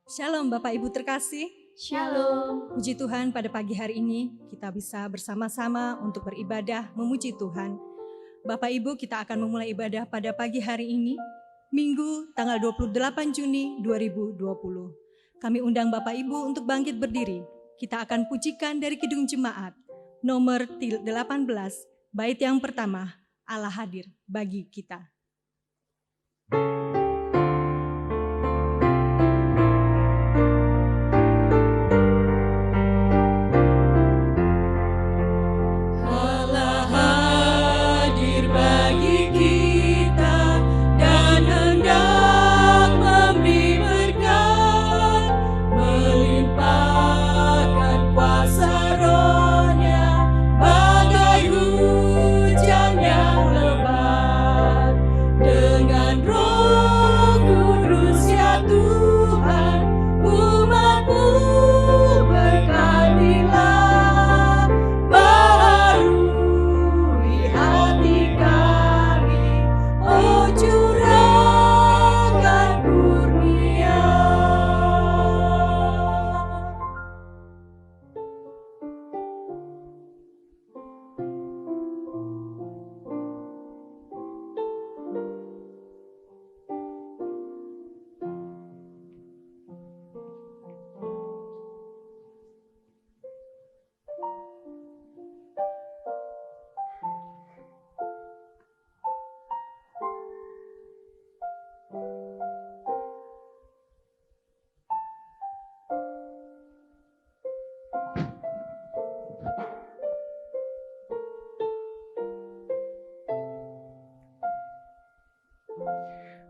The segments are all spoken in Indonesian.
Shalom Bapak Ibu terkasih. Shalom. Puji Tuhan pada pagi hari ini kita bisa bersama-sama untuk beribadah memuji Tuhan. Bapak Ibu, kita akan memulai ibadah pada pagi hari ini, Minggu tanggal 28 Juni 2020. Kami undang Bapak Ibu untuk bangkit berdiri. Kita akan pujikan dari Kidung Jemaat nomor 18, bait yang pertama, Allah hadir bagi kita.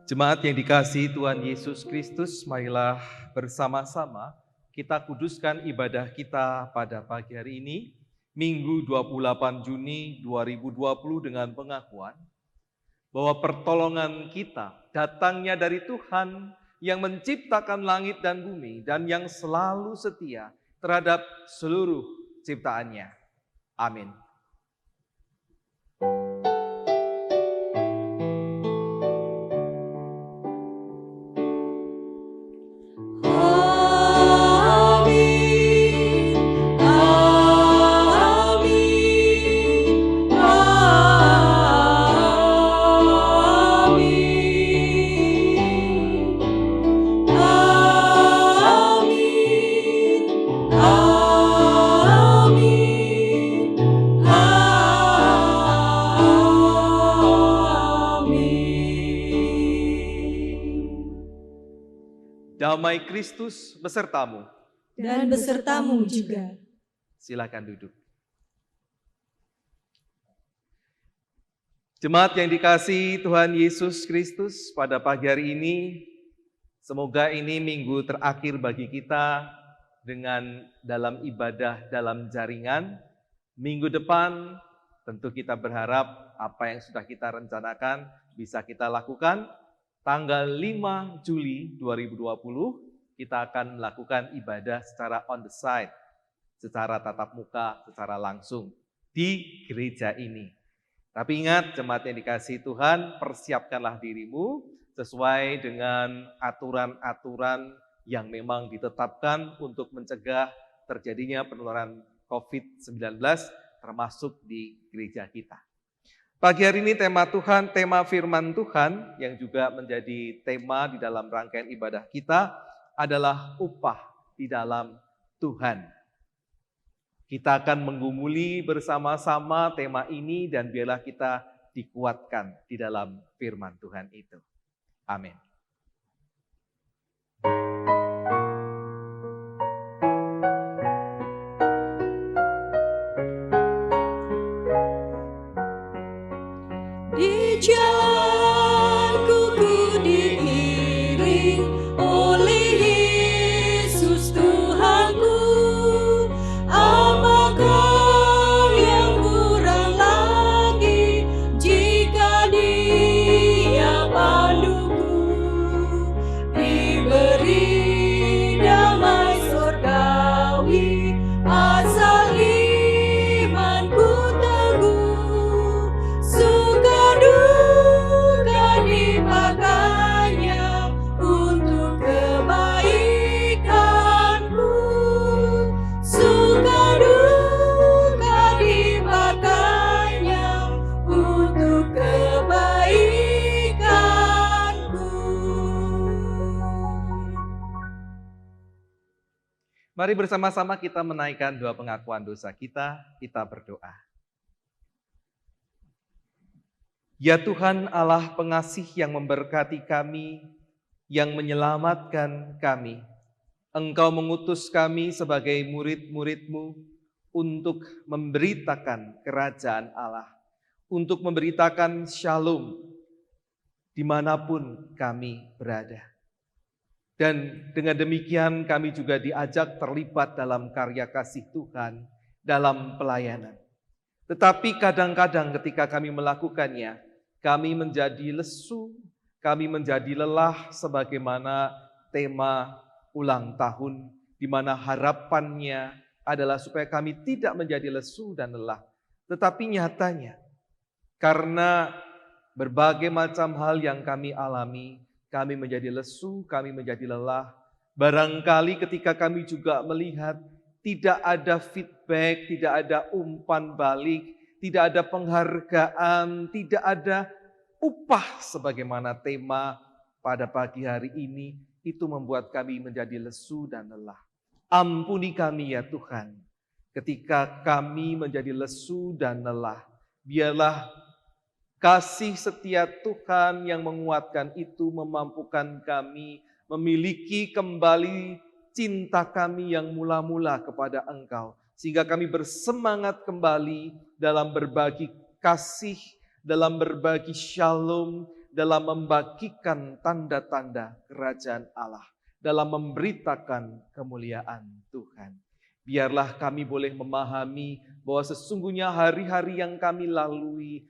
Jemaat yang dikasihi Tuhan Yesus Kristus, marilah bersama-sama kita kuduskan ibadah kita pada pagi hari ini, Minggu 28 Juni 2020 dengan pengakuan bahwa pertolongan kita datangnya dari Tuhan yang menciptakan langit dan bumi dan yang selalu setia terhadap seluruh ciptaannya. Amin. Damai Kristus besertamu. Dan besertamu juga. Silakan duduk. Jemaat yang dikasihi Tuhan Yesus Kristus, pada pagi hari ini, semoga ini minggu terakhir bagi kita dengan dalam ibadah dalam jaringan. Minggu depan tentu kita berharap apa yang sudah kita rencanakan bisa kita lakukan. Tanggal 5 Juli 2020, kita akan melakukan ibadah secara on the site, secara tatap muka, secara langsung di gereja ini. Tapi ingat, jemaat yang dikasihi Tuhan, persiapkanlah dirimu sesuai dengan aturan-aturan yang memang ditetapkan untuk mencegah terjadinya penularan COVID-19, termasuk di gereja kita. Pagi hari ini tema Tuhan, tema firman Tuhan yang juga menjadi tema di dalam rangkaian ibadah kita adalah upah di dalam Tuhan. Kita akan menggumuli bersama-sama tema ini dan biarlah kita dikuatkan di dalam firman Tuhan itu. Amin. Di jalanku ku diiring oleh Yesus Tuhanku. Apakah yang kurang lagi jika Dia panduku, diberi Mari bersama-sama kita menaikkan doa pengakuan dosa kita berdoa. Ya Tuhan Allah pengasih yang memberkati kami, yang menyelamatkan kami, Engkau mengutus kami sebagai murid-murid-Mu untuk memberitakan kerajaan Allah, untuk memberitakan shalom dimanapun kami berada. Dan dengan demikian kami juga diajak terlibat dalam karya kasih Tuhan, dalam pelayanan. Tetapi kadang-kadang ketika kami melakukannya, kami menjadi lesu, kami menjadi lelah sebagaimana tema ulang tahun, di mana harapannya adalah supaya kami tidak menjadi lesu dan lelah. Tetapi nyatanya, karena berbagai macam hal yang kami alami, kami menjadi lesu, kami menjadi lelah. Barangkali ketika kami juga melihat tidak ada feedback, tidak ada umpan balik, tidak ada penghargaan, tidak ada upah sebagaimana tema pada pagi hari ini, itu membuat kami menjadi lesu dan lelah. Ampuni kami ya Tuhan, ketika kami menjadi lesu dan lelah, biarlah kasih setia Tuhan yang menguatkan itu memampukan kami memiliki kembali cinta kami yang mula-mula kepada Engkau. Sehingga kami bersemangat kembali dalam berbagi kasih, dalam berbagi shalom, dalam membagikan tanda-tanda kerajaan Allah, dalam memberitakan kemuliaan Tuhan. Biarlah kami boleh memahami bahwa sesungguhnya hari-hari yang kami lalui,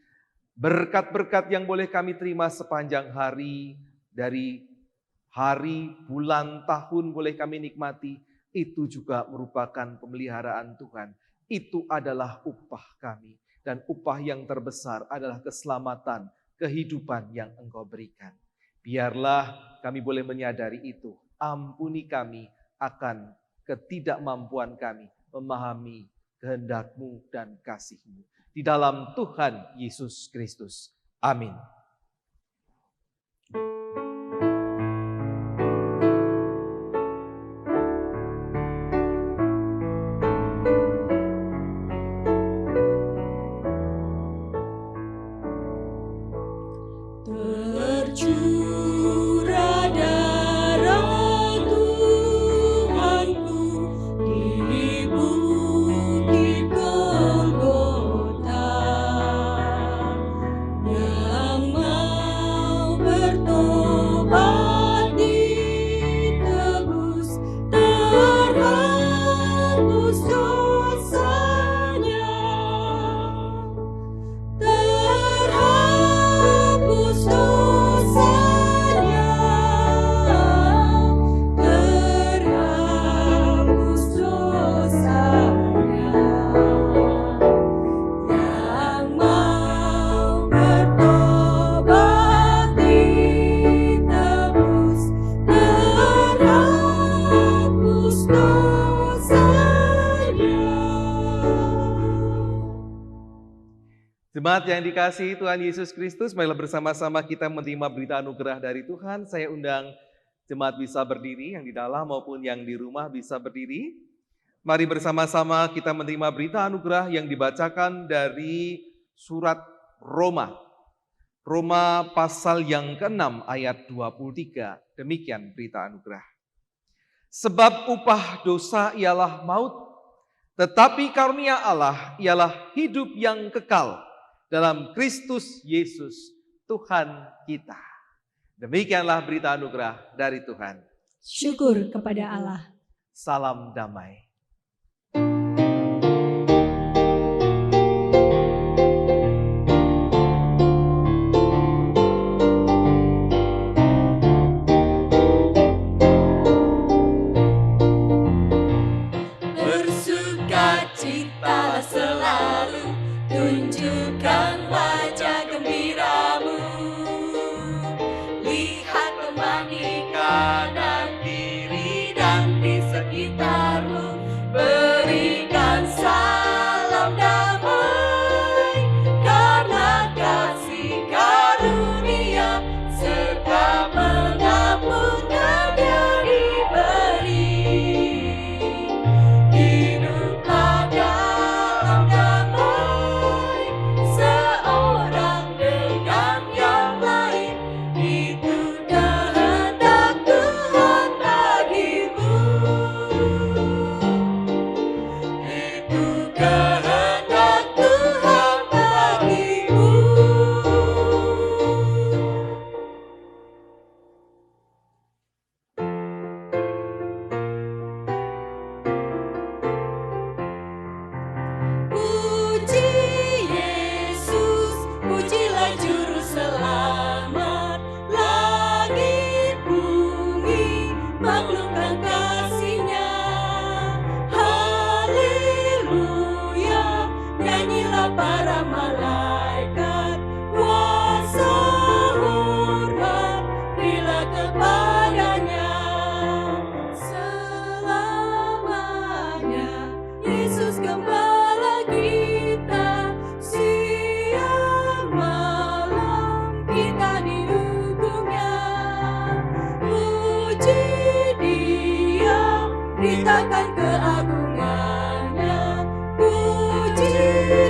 berkat-berkat yang boleh kami terima sepanjang hari, dari hari, bulan, tahun boleh kami nikmati, itu juga merupakan pemeliharaan Tuhan. Itu adalah upah kami. Dan upah yang terbesar adalah keselamatan, kehidupan yang Engkau berikan. Biarlah kami boleh menyadari itu. Ampuni kami akan ketidakmampuan kami memahami kehendak-Mu dan kasih-Mu. Di dalam Tuhan Yesus Kristus. Amin. Tercurah darah Tuhanku di bukit Golgota, yang mau bertobat ditebus, terhapus dosanya, terhapus dosanya, terhapus dosanya. Yang mau bertobat ditebus, terhapus dosanya. Jemaat yang dikasihi Tuhan Yesus Kristus, marilah bersama-sama kita menerima berita anugerah dari Tuhan. Saya undang jemaat bisa berdiri, yang di dalam maupun yang di rumah bisa berdiri. Mari bersama-sama kita menerima berita anugerah yang dibacakan dari surat Roma. Roma pasal yang ke-6 ayat 23. Demikian berita anugerah. Sebab upah dosa ialah maut, tetapi karunia Allah ialah hidup yang kekal dalam Kristus Yesus Tuhan kita. Demikianlah berita anugerah dari Tuhan. Syukur kepada Allah. Salam damai. Bersukacitalah selalu, tunjukkan wajah gembiramu. Lihat teman di kanan kiri dan di sekitarmu, berikan salam damai, karena kasih karunia serta pengampunannya diberi. para malaikat, kuasa hormat bila kepadanya. Selamanya Yesus Gembala kita, siang malam kita didukungnya. Puji Dia, beritakan keagungannya. Puji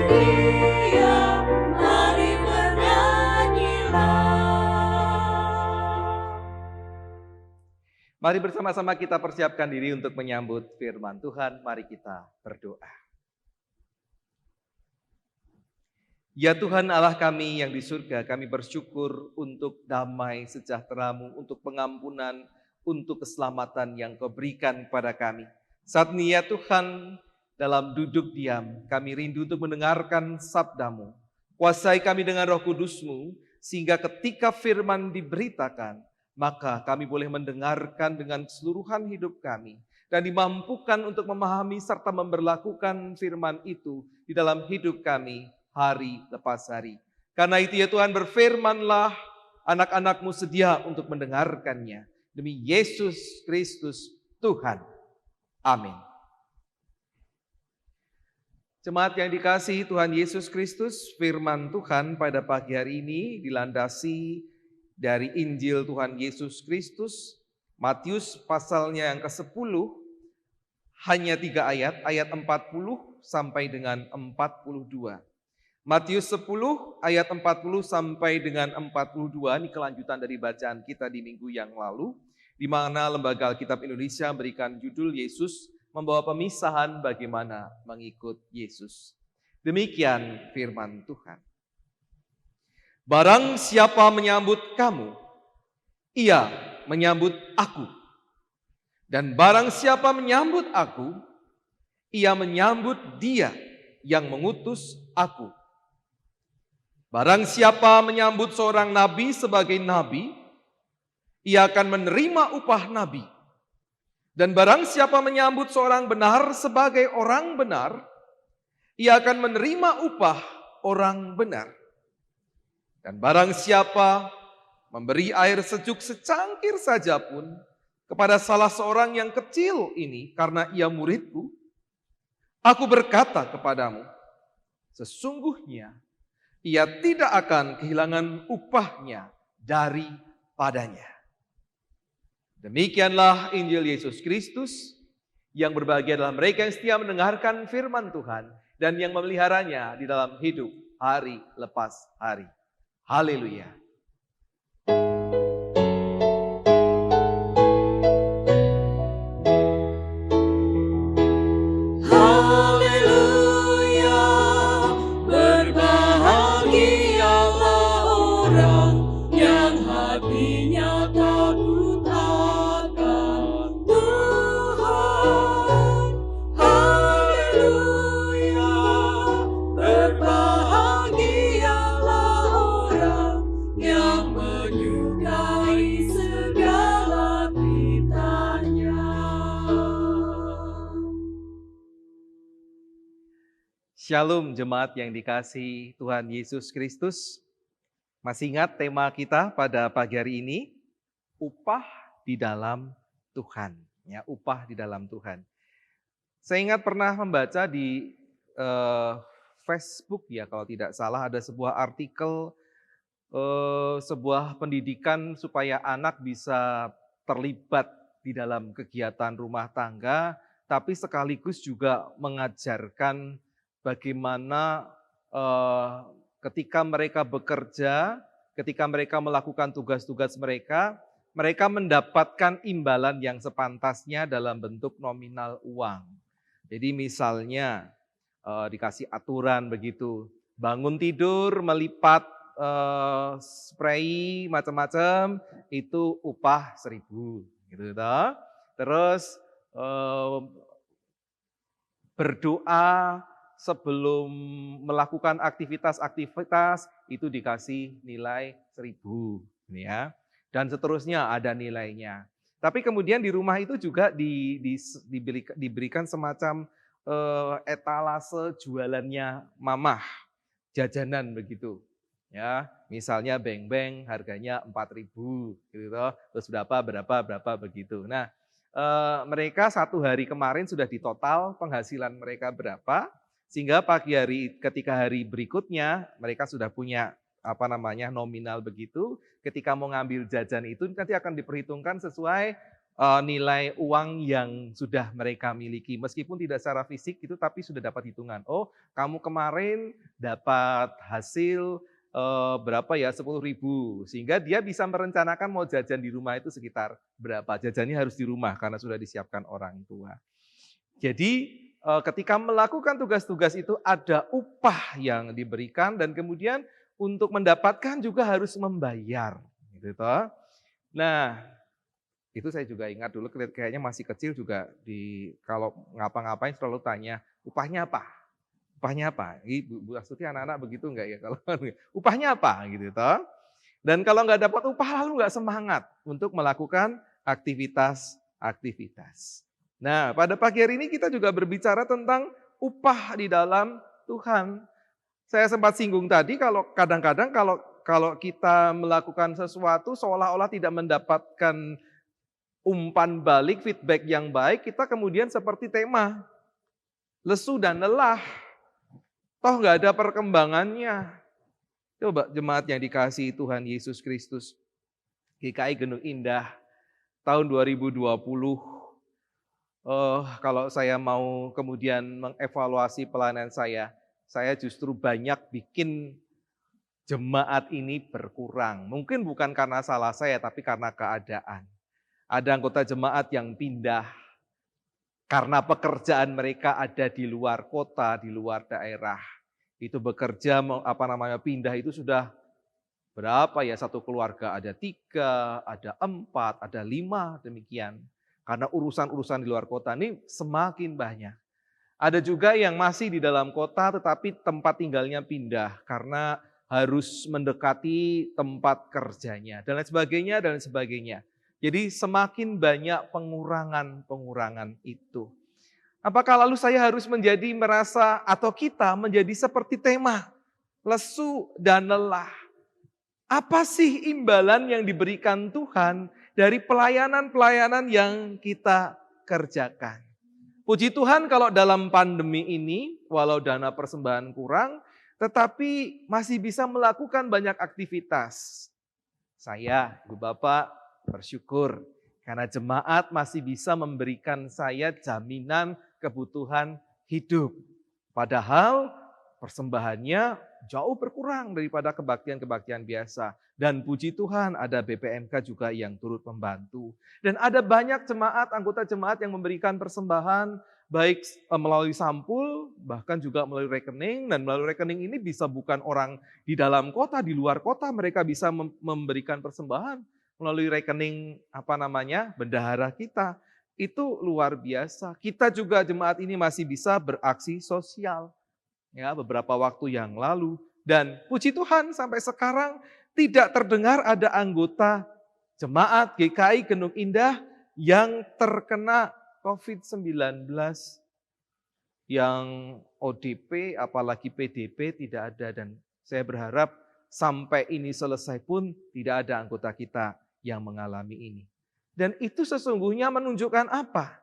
Dia, mari bernyanyilah. Mari bersama-sama kita persiapkan diri untuk menyambut firman Tuhan. Mari kita berdoa. Ya Tuhan Allah kami yang di surga, kami bersyukur untuk damai sejahtera-Mu, untuk pengampunan, untuk keselamatan yang Kau berikan kepada kami. Saat ini ya Tuhan, dalam duduk diam, kami rindu untuk mendengarkan sabda-Mu. Kuasai kami dengan Roh Kudus-Mu, sehingga ketika firman diberitakan, maka kami boleh mendengarkan dengan keseluruhan hidup kami, dan dimampukan untuk memahami serta memberlakukan firman itu di dalam hidup kami hari lepas hari. Karena itu ya Tuhan, berfirmanlah, anak-anak-Mu sedia untuk mendengarkannya. Demi Yesus Kristus Tuhan. Amin. Jemaat yang dikasihi Tuhan Yesus Kristus, firman Tuhan pada pagi hari ini dilandasi dari Injil Tuhan Yesus Kristus, Matius pasalnya yang ke-10, hanya 3 ayat, ayat 40 sampai dengan 42. Matius 10 ayat 40 sampai dengan 42, ini kelanjutan dari bacaan kita di minggu yang lalu, di mana Lembaga Alkitab Indonesia memberikan judul Yesus membawa pemisahan bagaimana mengikut Yesus. Demikian firman Tuhan. Barang siapa menyambut kamu, ia menyambut aku. Dan barang siapa menyambut aku, ia menyambut Dia yang mengutus aku. Barang siapa menyambut seorang nabi sebagai nabi, ia akan menerima upah nabi. Dan barang siapa menyambut seorang benar sebagai orang benar, ia akan menerima upah orang benar. Dan barang siapa memberi air sejuk secangkir saja pun kepada salah seorang yang kecil ini karena ia muridku, aku berkata kepadamu, sesungguhnya ia tidak akan kehilangan upahnya daripadanya. Demikianlah Injil Yesus Kristus. Yang berbahagia adalah mereka yang setia mendengarkan firman Tuhan dan yang memeliharanya di dalam hidup hari lepas hari. Haleluya. Shalom jemaat yang dikasihi Tuhan Yesus Kristus. Masih ingat tema kita pada pagi hari ini? Upah di dalam Tuhan. Ya, upah di dalam Tuhan. Saya ingat pernah membaca di Facebook ya kalau tidak salah, ada sebuah artikel sebuah pendidikan supaya anak bisa terlibat di dalam kegiatan rumah tangga, tapi sekaligus juga mengajarkan bagaimana ketika mereka bekerja, ketika mereka melakukan tugas-tugas mereka, mereka mendapatkan imbalan yang sepantasnya dalam bentuk nominal uang. Jadi misalnya dikasih aturan begitu, bangun tidur melipat spray macam-macam itu upah 1.000 gitu toh. Terus berdoa sebelum melakukan aktivitas-aktivitas itu dikasih nilai 1.000 ya. Dan seterusnya ada nilainya. Tapi kemudian di rumah itu juga diberikan semacam etalase jualannya mamah. jajanan begitu. Ya, misalnya beng-beng harganya 4.000 gitu toh, terus berapa begitu. Nah, mereka 1 hari kemarin sudah ditotal penghasilan mereka berapa, sehingga pagi hari ketika hari berikutnya mereka sudah punya nominal begitu. Ketika mau ngambil jajan itu nanti akan diperhitungkan sesuai nilai uang yang sudah mereka miliki. Meskipun tidak secara fisik itu, tapi sudah dapat hitungan. Oh, kamu kemarin dapat hasil berapa ya, 10.000. Sehingga dia bisa merencanakan mau jajan di rumah itu sekitar berapa. Jajannya harus di rumah karena sudah disiapkan orang tua. Jadi ketika melakukan tugas-tugas itu ada upah yang diberikan dan kemudian untuk mendapatkan juga harus membayar. Gitu toh. Nah, itu saya juga ingat dulu kayaknya masih kecil juga kalau ngapa-ngapain selalu tanya, upahnya apa? Upahnya apa? Bu Astuti anak-anak begitu enggak ya? Kalau upahnya apa gitu toh? Dan kalau nggak dapat upah lalu nggak semangat untuk melakukan aktivitas. Nah, pada pagi hari ini kita juga berbicara tentang upah di dalam Tuhan. Saya sempat singgung tadi kalau kadang-kadang kalau kita melakukan sesuatu seolah-olah tidak mendapatkan umpan balik, feedback yang baik, kita kemudian seperti tema, lesu dan lelah. Toh nggak ada perkembangannya. Coba jemaat yang dikasihi Tuhan Yesus Kristus, GKI Gendung Indah, tahun 2020, kalau saya mau kemudian mengevaluasi pelayanan saya justru banyak bikin jemaat ini berkurang. Mungkin bukan karena salah saya, tapi karena keadaan. Ada anggota jemaat yang pindah karena pekerjaan mereka ada di luar kota, di luar daerah. Itu bekerja pindah itu sudah berapa ya, satu keluarga ada 3, ada 4, ada 5 demikian. Karena urusan-urusan di luar kota ini semakin banyak. Ada juga yang masih di dalam kota tetapi tempat tinggalnya pindah karena harus mendekati tempat kerjanya dan lain sebagainya. Jadi semakin banyak pengurangan itu. Apakah lalu saya harus merasa atau kita menjadi seperti tema, lesu dan lelah? Apa sih imbalan yang diberikan Tuhan dari pelayanan-pelayanan yang kita kerjakan? Puji Tuhan kalau dalam pandemi ini, walau dana persembahan kurang, tetapi masih bisa melakukan banyak aktivitas. Saya, Ibu Bapak, bersyukur karena jemaat masih bisa memberikan saya jaminan kebutuhan hidup. Padahal persembahannya jauh berkurang daripada kebaktian-kebaktian biasa. Dan puji Tuhan ada BPMK juga yang turut membantu. Dan ada banyak anggota jemaat yang memberikan persembahan baik melalui sampul, bahkan juga melalui rekening. Dan melalui rekening ini bisa bukan orang di dalam kota, di luar kota mereka bisa memberikan persembahan melalui rekening bendahara kita. Itu luar biasa. Kita juga jemaat ini masih bisa beraksi sosial. Ya, beberapa waktu yang lalu. Dan puji Tuhan sampai sekarang tidak terdengar ada anggota jemaat GKI Gendung Indah yang terkena COVID-19. Yang ODP apalagi PDP tidak ada. Dan saya berharap sampai ini selesai pun tidak ada anggota kita yang mengalami ini. Dan itu sesungguhnya menunjukkan apa?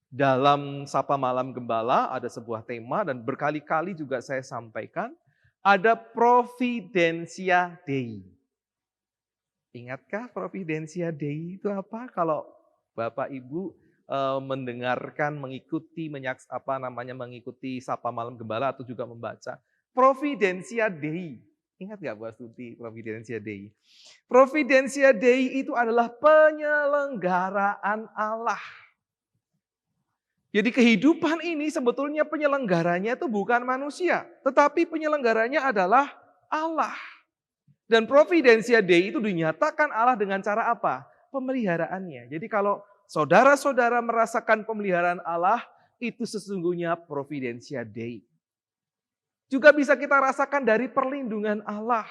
Dalam Sapa Malam Gembala ada sebuah tema dan berkali-kali juga saya sampaikan, ada Providentia Dei. Ingatkah Providentia Dei itu apa? Kalau Bapak Ibu mendengarkan, mengikuti Sapa Malam Gembala atau juga membaca Providentia Dei. Ingat nggak Bu Astuti Providentia Dei? Providentia Dei itu adalah penyelenggaraan Allah. Jadi kehidupan ini sebetulnya penyelenggaranya itu bukan manusia, tetapi penyelenggaranya adalah Allah. Dan Providentia Dei itu dinyatakan Allah dengan cara apa? Pemeliharaannya. Jadi kalau saudara-saudara merasakan pemeliharaan Allah, itu sesungguhnya Providentia Dei. Juga bisa kita rasakan dari perlindungan Allah.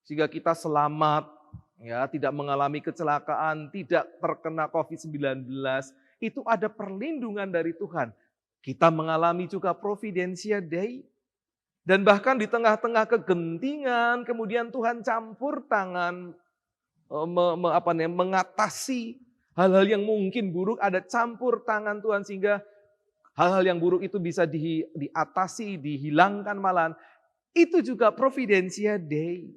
Sehingga kita selamat, ya, tidak mengalami kecelakaan, tidak terkena COVID-19. Itu ada perlindungan dari Tuhan. Kita mengalami juga Providentia Dei. Dan bahkan di tengah-tengah kegentingan, kemudian Tuhan campur tangan mengatasi hal-hal yang mungkin buruk, ada campur tangan Tuhan sehingga hal-hal yang buruk itu bisa diatasi, dihilangkan malahan. Itu juga Providentia Dei.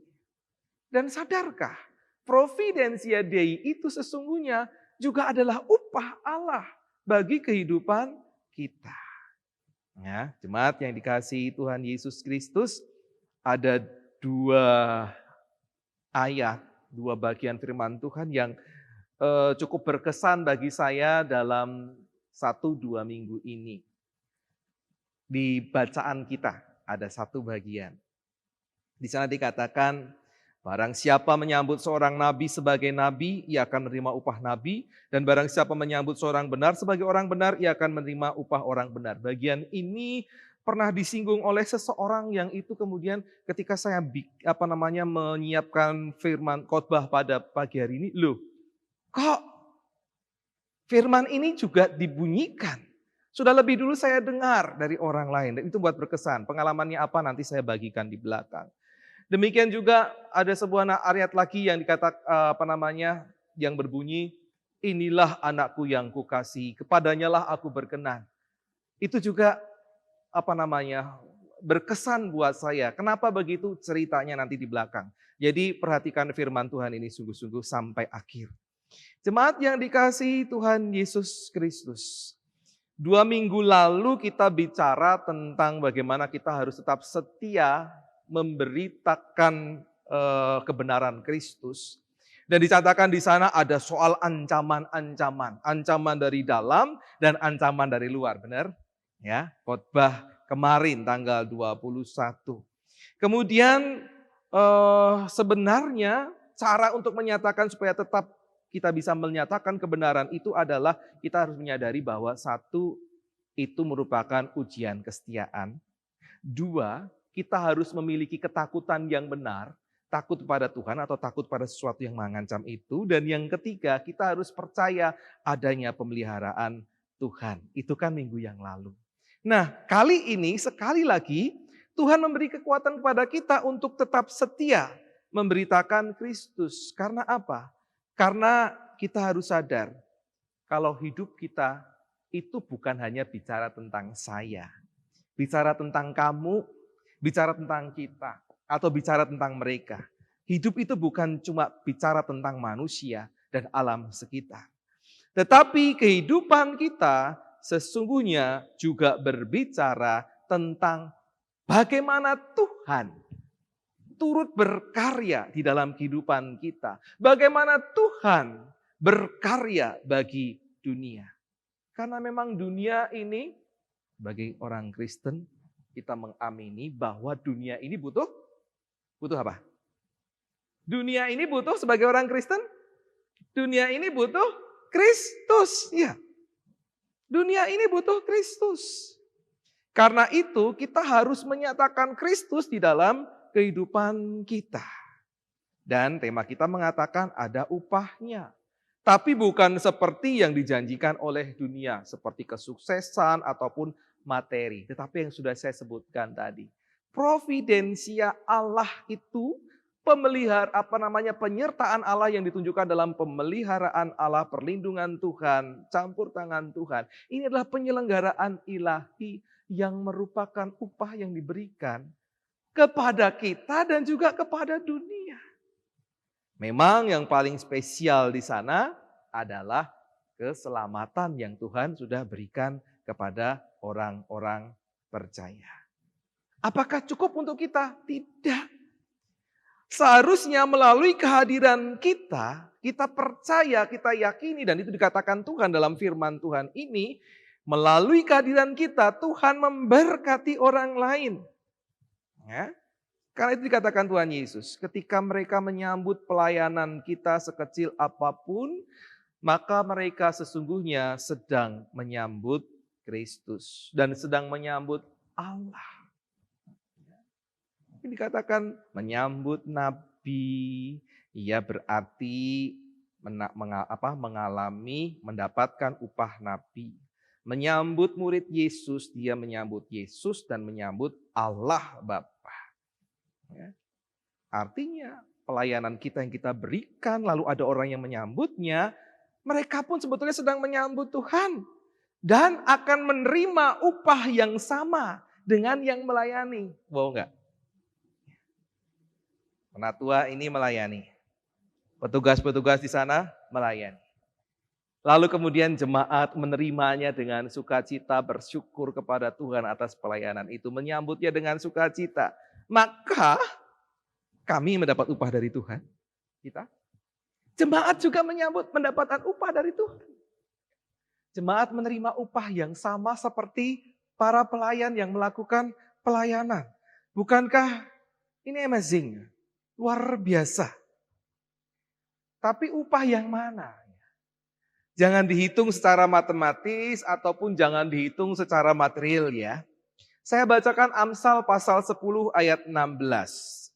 Dan sadarkah, Providentia Dei itu sesungguhnya juga adalah upah Allah bagi kehidupan kita. Ya, jemaat yang dikasihi Tuhan Yesus Kristus, ada dua ayat, dua bagian firman Tuhan yang cukup berkesan bagi saya dalam 1-2 minggu ini. Di bacaan kita ada satu bagian. Di sana dikatakan, barang siapa menyambut seorang nabi sebagai nabi, ia akan menerima upah nabi. Dan barang siapa menyambut seorang benar sebagai orang benar, ia akan menerima upah orang benar. Bagian ini pernah disinggung oleh seseorang yang itu kemudian ketika saya menyiapkan firman khotbah pada pagi hari ini, loh kok firman ini juga dibunyikan? Sudah lebih dulu saya dengar dari orang lain dan itu buat berkesan. Pengalamannya apa nanti saya bagikan di belakang. Demikian juga ada sebuah ayat lagi yang yang berbunyi, inilah anakku yang kukasihi, kepadanyalah aku berkenan. Itu juga berkesan buat saya. Kenapa begitu? Ceritanya nanti di belakang. Jadi perhatikan firman Tuhan ini sungguh-sungguh sampai akhir. Jemaat yang dikasihi Tuhan Yesus Kristus. 2 minggu lalu kita bicara tentang bagaimana kita harus tetap setia memberitakan kebenaran Kristus. Dan dicatatkan di sana ada soal ancaman-ancaman. Ancaman dari dalam dan ancaman dari luar, benar? Ya, khotbah kemarin tanggal 21. Kemudian sebenarnya cara untuk menyatakan supaya tetap kita bisa menyatakan kebenaran itu adalah kita harus menyadari bahwa 1, itu merupakan ujian kesetiaan. 2, kita harus memiliki ketakutan yang benar, takut pada Tuhan atau takut pada sesuatu yang mengancam itu. Dan yang ketiga, kita harus percaya adanya pemeliharaan Tuhan. Itu kan minggu yang lalu. Nah, kali ini sekali lagi Tuhan memberi kekuatan kepada kita untuk tetap setia memberitakan Kristus. Karena apa? Karena kita harus sadar kalau hidup kita itu bukan hanya bicara tentang saya, bicara tentang kamu, bicara tentang kita, atau bicara tentang mereka. Hidup itu bukan cuma bicara tentang manusia dan alam sekitar. Tetapi kehidupan kita sesungguhnya juga berbicara tentang bagaimana Tuhan turut berkarya di dalam kehidupan kita. Bagaimana Tuhan berkarya bagi dunia. Karena memang dunia ini, bagi orang Kristen, kita mengamini bahwa dunia ini butuh apa? Dunia ini butuh sebagai orang Kristen, dunia ini butuh Kristus. Ya. Dunia ini butuh Kristus. Karena itu kita harus menyatakan Kristus di dalam kehidupan kita. Dan tema kita mengatakan ada upahnya. Tapi bukan seperti yang dijanjikan oleh dunia, seperti kesuksesan ataupun materi. Tetapi yang sudah saya sebutkan tadi. Providensia Allah itu penyertaan Allah yang ditunjukkan dalam pemeliharaan Allah, perlindungan Tuhan, campur tangan Tuhan. Ini adalah penyelenggaraan ilahi yang merupakan upah yang diberikan kepada kita dan juga kepada dunia. Memang yang paling spesial di sana adalah keselamatan yang Tuhan sudah berikan kepada orang-orang percaya. Apakah cukup untuk kita? Tidak. Seharusnya melalui kehadiran kita, kita percaya, kita yakini, dan itu dikatakan Tuhan dalam firman Tuhan ini, melalui kehadiran kita Tuhan memberkati orang lain. Ya. Karena itu dikatakan Tuhan Yesus, ketika mereka menyambut pelayanan kita sekecil apapun, maka mereka sesungguhnya sedang menyambut Kristus dan sedang menyambut Allah. Ini dikatakan menyambut nabi, ia berarti mendapatkan upah nabi. Menyambut murid Yesus, dia menyambut Yesus dan menyambut Allah Bapa. Ya. Artinya pelayanan kita yang kita berikan, lalu ada orang yang menyambutnya, mereka pun sebetulnya sedang menyambut Tuhan. Dan akan menerima upah yang sama dengan yang melayani. Wow enggak? Penatua ini melayani. Petugas-petugas di sana melayani. Lalu kemudian jemaat menerimanya dengan sukacita, bersyukur kepada Tuhan atas pelayanan itu, menyambutnya dengan sukacita. Maka kami mendapat upah dari Tuhan. Kita. Jemaat juga menyambut mendapatkan upah dari Tuhan. Jemaat menerima upah yang sama seperti para pelayan yang melakukan pelayanan. Bukankah ini amazing? Luar biasa. Tapi upah yang mana? Jangan dihitung secara matematis ataupun jangan dihitung secara material ya. Saya bacakan Amsal pasal 10 ayat 16.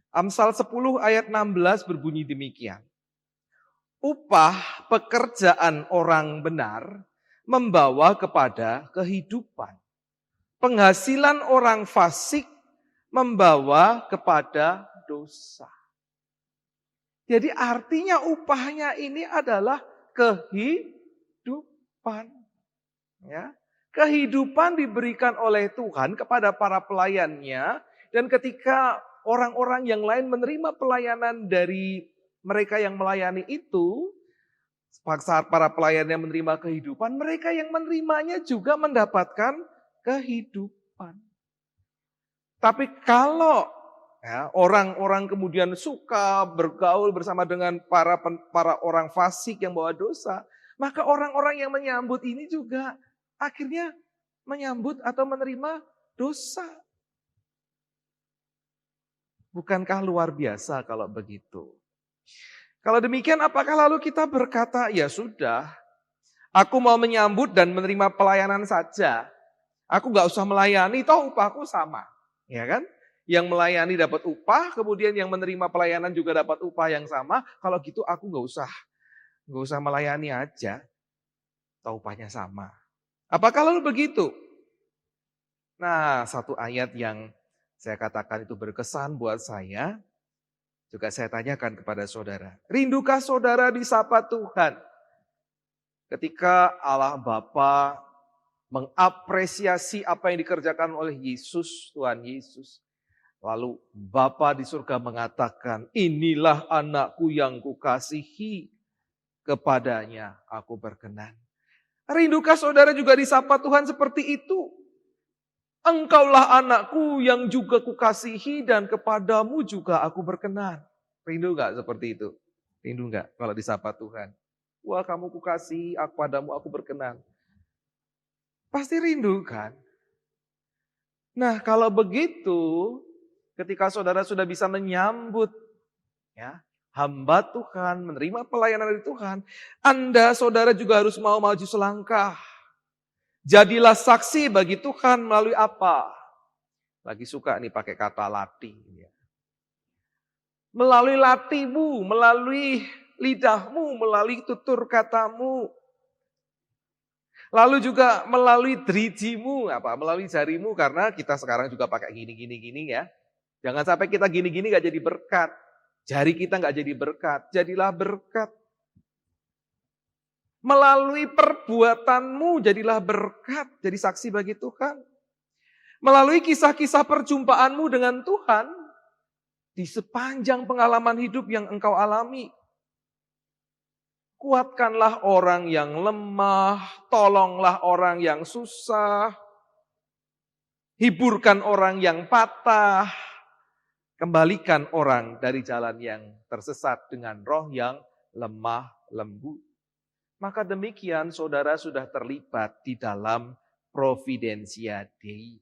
Amsal 10 ayat 16 berbunyi demikian. Upah pekerjaan orang benar membawa kepada kehidupan. Penghasilan orang fasik membawa kepada dosa. Jadi artinya upahnya ini adalah kehidupan. Ya. Kehidupan diberikan oleh Tuhan kepada para pelayannya. Dan ketika orang-orang yang lain menerima pelayanan dari mereka yang melayani itu, saat para pelayan yang menerima kehidupan, mereka yang menerimanya juga mendapatkan kehidupan. Tapi kalau ya, orang-orang kemudian suka bergaul bersama dengan para orang fasik yang bawa dosa, maka orang-orang yang menyambut ini juga akhirnya menyambut atau menerima dosa. Bukankah luar biasa kalau begitu? Kalau demikian apakah lalu kita berkata, ya sudah, aku mau menyambut dan menerima pelayanan saja. Aku gak usah melayani, toh upahku sama. Ya kan? Yang melayani dapat upah, kemudian yang menerima pelayanan juga dapat upah yang sama. Kalau gitu aku gak usah melayani aja, toh upahnya sama. Apakah lalu begitu? Nah, satu ayat yang saya katakan itu berkesan buat saya, juga saya tanyakan kepada saudara. Rindukah saudara disapa Tuhan? Ketika Allah Bapa mengapresiasi apa yang dikerjakan oleh Yesus, Tuhan Yesus. Lalu Bapa di surga mengatakan, inilah anakku yang kukasihi, kepadanya aku berkenan. Rindukah saudara juga disapa Tuhan seperti itu? Engkaulah anakku yang juga kukasihi dan kepadamu juga aku berkenan. Rindu gak seperti itu? Rindu gak kalau disapa Tuhan? Wah kamu kukasihi, padamu aku berkenan. Pasti rindu kan? Nah kalau begitu, ketika saudara sudah bisa menyambut ya, hamba Tuhan, menerima pelayanan dari Tuhan, Anda saudara juga harus mau maju selangkah. Jadilah saksi bagi Tuhan melalui apa? Lagi suka nih pakai kata latih. Melalui latihmu, melalui lidahmu, melalui tutur katamu. Lalu juga melalui drijimu, melalui jarimu, karena kita sekarang juga pakai gini ya. Jangan sampai kita gini-gini gak jadi berkat. Jari kita gak jadi berkat, jadilah berkat. Melalui perbuatanmu jadilah berkat, jadi saksi bagi Tuhan. Melalui kisah-kisah perjumpaanmu dengan Tuhan, di sepanjang pengalaman hidup yang engkau alami. Kuatkanlah orang yang lemah, tolonglah orang yang susah, hiburkan orang yang patah, kembalikan orang dari jalan yang tersesat dengan roh yang lemah lembut. Maka demikian saudara sudah terlibat di dalam Providensia Dei.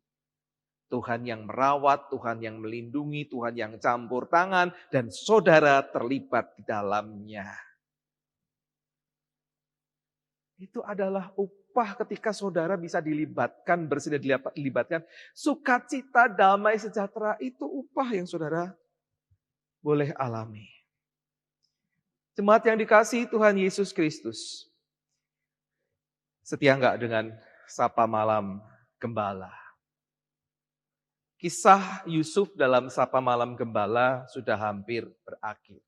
Tuhan yang merawat, Tuhan yang melindungi, Tuhan yang campur tangan, dan saudara terlibat di dalamnya. Itu adalah upah ketika saudara bisa dilibatkan, bersedia dilibatkan. Sukacita, damai, sejahtera itu upah yang saudara boleh alami. Jemaat yang dikasihi Tuhan Yesus Kristus. Setia enggak dengan Sapa Malam Gembala? Kisah Yusuf dalam Sapa Malam Gembala sudah hampir berakhir.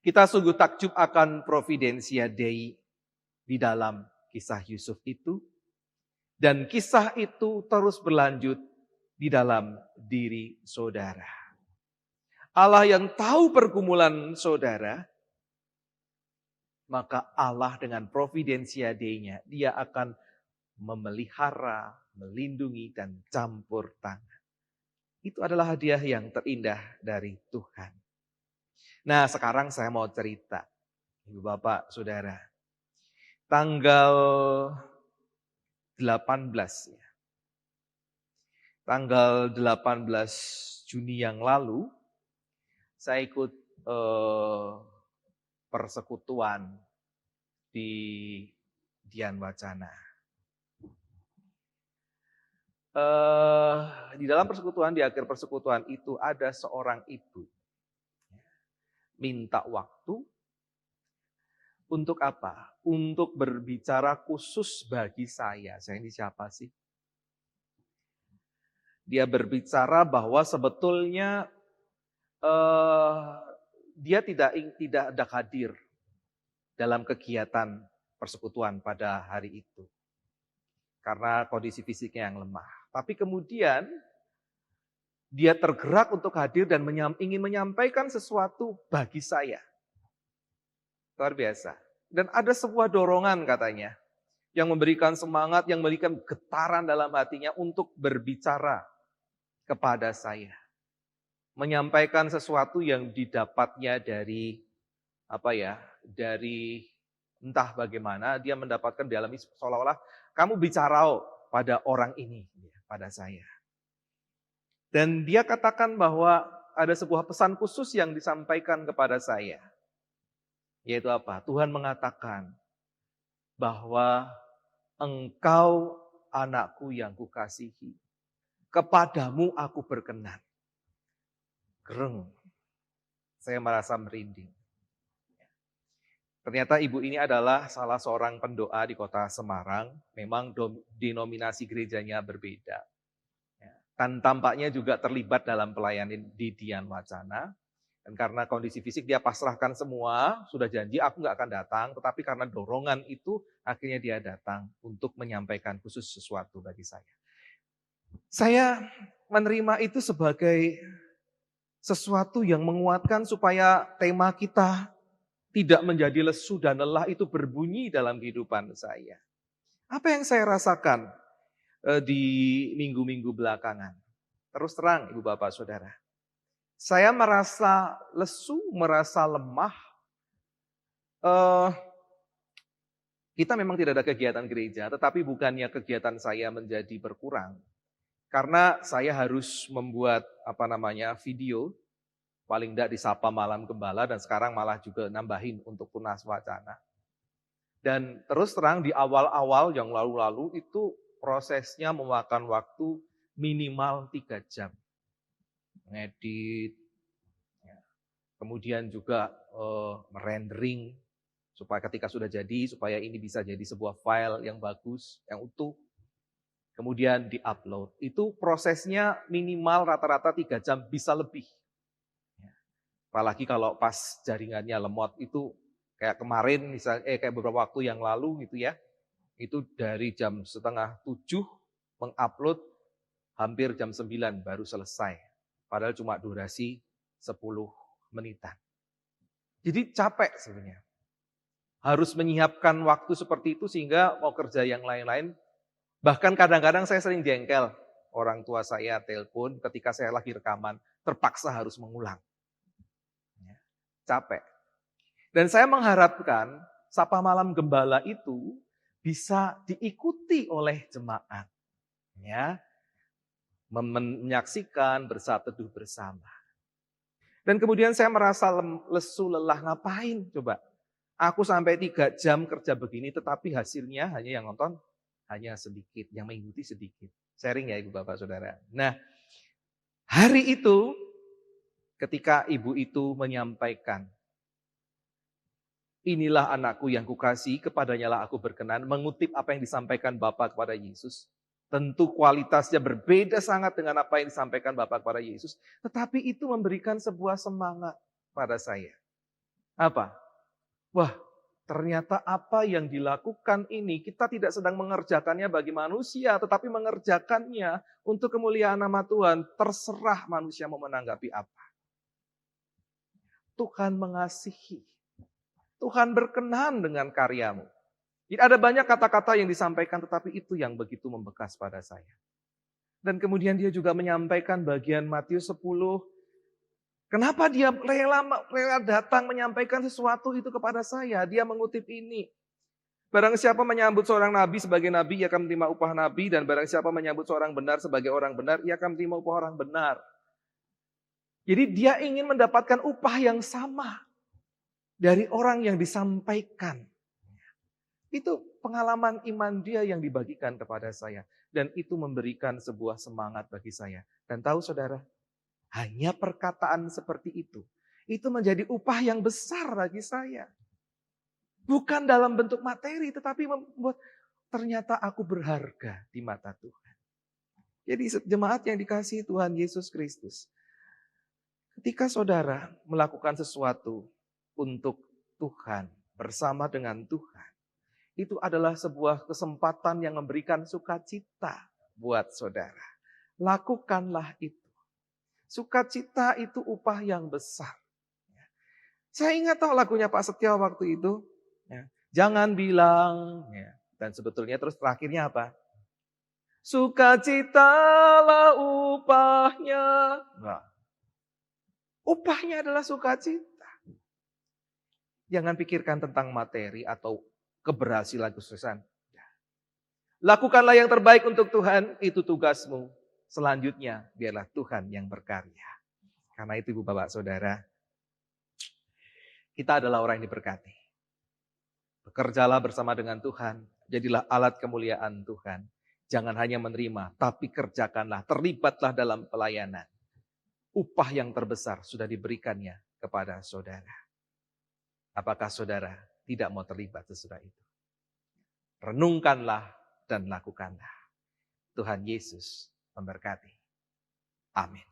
Kita sungguh takjub akan providensia Dei di dalam kisah Yusuf itu. Dan kisah itu terus berlanjut di dalam diri saudara. Allah yang tahu pergumulan saudara, maka Allah dengan providensia Dei-nya, dia akan memelihara, melindungi, dan campur tangan. Itu adalah hadiah yang terindah dari Tuhan. Nah, sekarang saya mau cerita, Ibu Bapak, Saudara. Tanggal 18 ya. Tanggal 18 Juni yang lalu, saya ikut persekutuan di Dian Wacana. Di dalam persekutuan, di akhir persekutuan itu ada seorang ibu minta waktu untuk apa? Untuk berbicara khusus bagi saya. Saya ini siapa sih? Dia berbicara bahwa sebetulnya dia tidak ada hadir dalam kegiatan persekutuan pada hari itu. Karena kondisi fisiknya yang lemah. Tapi kemudian dia tergerak untuk hadir dan ingin menyampaikan sesuatu bagi saya. Luar biasa. Dan ada sebuah dorongan katanya, yang memberikan semangat, yang memberikan getaran dalam hatinya untuk berbicara kepada saya. Menyampaikan sesuatu yang didapatnya dari dari entah bagaimana, dia mendapatkan dalam seolah-olah kamu bicara pada orang ini, pada saya. Dan dia katakan bahwa ada sebuah pesan khusus yang disampaikan kepada saya. Yaitu apa? Tuhan mengatakan bahwa engkau anakku yang kukasihi. Kepadamu aku berkenan. Gereng. Saya merasa merinding. Ternyata ibu ini adalah salah seorang pendoa di kota Semarang. Memang denominasi gerejanya berbeda. Dan tampaknya juga terlibat dalam pelayanan di Dian Wacana. Dan karena kondisi fisik dia pasrahkan semua, sudah janji aku nggak akan datang, tetapi karena dorongan itu akhirnya dia datang untuk menyampaikan khusus sesuatu bagi saya. Saya menerima itu sebagai sesuatu yang menguatkan supaya tema kita tidak menjadi lesu dan lelah itu berbunyi dalam kehidupan saya. Apa yang saya rasakan di minggu-minggu belakangan? Terus terang, Ibu Bapak Saudara. Saya merasa lesu, merasa lemah. Kita memang tidak ada kegiatan gereja, tetapi bukannya kegiatan saya menjadi berkurang. Karena saya harus membuat video, paling tidak di Sapa Malam Gembala, dan sekarang malah juga nambahin untuk Tunas Wacana. Dan terus terang di awal-awal yang lalu-lalu itu prosesnya memakan waktu minimal 3 jam. Ngedit, kemudian juga merendering, supaya ketika sudah jadi, supaya ini bisa jadi sebuah file yang bagus, yang utuh. Kemudian di-upload. Itu prosesnya minimal rata-rata 3 jam, bisa lebih. Apalagi kalau pas jaringannya lemot, itu kayak kemarin, misalnya kayak beberapa waktu yang lalu gitu ya, itu dari jam 6:30 mengupload hampir jam 9 baru selesai. Padahal cuma durasi 10 menitan. Jadi capek sebenarnya. Harus menyiapkan waktu seperti itu sehingga mau kerja yang lain-lain. Bahkan kadang-kadang saya sering jengkel. Orang tua saya telepon ketika saya lagi rekaman, terpaksa harus mengulang. Capek. Dan saya mengharapkan Sapa Malam Gembala itu bisa diikuti oleh jemaat. Ya, menyaksikan, bersatu teduh bersama. Dan kemudian saya merasa lesu, lelah, ngapain coba? Aku sampai 3 jam kerja begini, tetapi hasilnya hanya yang nonton hanya sedikit, yang mengikuti sedikit. Sharing ya Ibu Bapak Saudara. Nah, hari itu ketika ibu itu menyampaikan, Inilah anakku yang kukasihi, kepadanya lah aku berkenan. Mengutip apa yang disampaikan Bapa kepada Yesus. Tentu kualitasnya berbeda sangat dengan apa yang disampaikan Bapa kepada Yesus. Tetapi itu memberikan sebuah semangat pada saya. Apa? Wah, ternyata apa yang dilakukan ini kita tidak sedang mengerjakannya bagi manusia, tetapi mengerjakannya untuk kemuliaan nama Tuhan. Terserah manusia mau menanggapi apa. Tuhan mengasihi. Tuhan berkenan dengan karyamu. Jadi ada banyak kata-kata yang disampaikan, tetapi itu yang begitu membekas pada saya. Dan kemudian dia juga menyampaikan bagian Matius 10. Kenapa dia rela datang menyampaikan sesuatu itu kepada saya? Dia mengutip ini. Barang siapa menyambut seorang nabi sebagai nabi, ia akan menerima upah nabi. Dan barang siapa menyambut seorang benar sebagai orang benar, ia akan menerima upah orang benar. Jadi dia ingin mendapatkan upah yang sama dari orang yang disampaikan. Itu pengalaman iman dia yang dibagikan kepada saya. Dan itu memberikan sebuah semangat bagi saya. Dan tahu saudara, hanya perkataan seperti itu menjadi upah yang besar bagi saya. Bukan dalam bentuk materi, tetapi membuat ternyata aku berharga di mata Tuhan. Jadi jemaat yang dikasihi Tuhan Yesus Kristus, ketika saudara melakukan sesuatu untuk Tuhan, bersama dengan Tuhan, itu adalah sebuah kesempatan yang memberikan sukacita buat saudara. Lakukanlah itu. Sukacita itu upah yang besar. Saya ingat tahu lagunya Pak Setia waktu itu. Jangan bilang. Dan sebetulnya terus terakhirnya apa? Sukacitalah upahnya. Nah, upahnya adalah sukacita. Jangan pikirkan tentang materi atau keberhasilan kesuksesan. Lakukanlah yang terbaik untuk Tuhan, itu tugasmu. Selanjutnya, biarlah Tuhan yang berkarya. Karena itu Ibu Bapak Saudara, kita adalah orang yang diberkati. Bekerjalah bersama dengan Tuhan, jadilah alat kemuliaan Tuhan. Jangan hanya menerima, tapi kerjakanlah, terlibatlah dalam pelayanan. Upah yang terbesar sudah diberikannya kepada saudara. Apakah saudara tidak mau terlibat sesudah itu? Renungkanlah dan lakukanlah. Tuhan Yesus memberkati. Amin.